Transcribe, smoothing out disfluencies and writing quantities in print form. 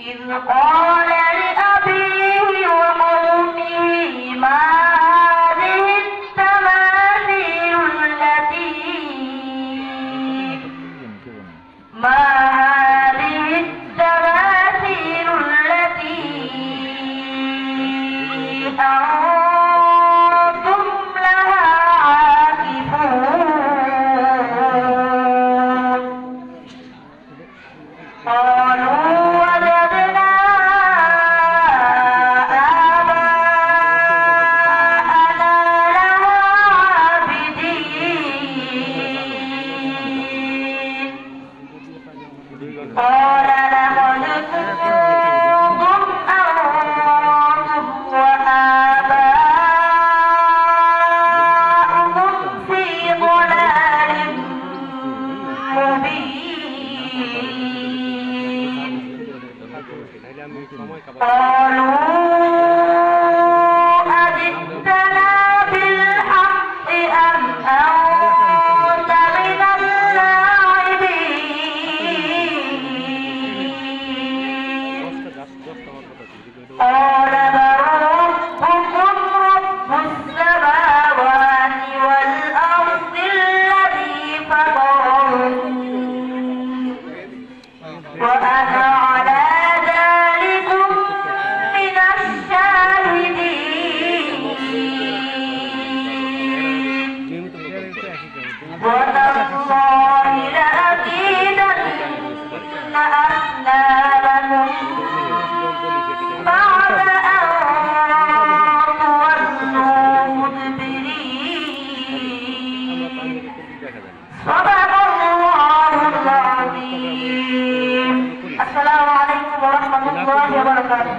إذ قال لأبيه وقومه ما هذه التماثيل التي أنتم لها عاكفون قالوا وجدنا آباءنا لها عابدين قال لقد كنتم أنتم وآباؤكم في ضلال مبين قالوا أجئتنا بالحق أم أنت من اللاعبين قال بل ربكم رب السماوات والأرض الذي فطرهن وأنا على ذلكم من الشاهدين وتالله لأكيدن أصنامكم بعد أن تولوا مدبرين صدق الله العظيم. السلام عليكم ورحمة الله وبركاته.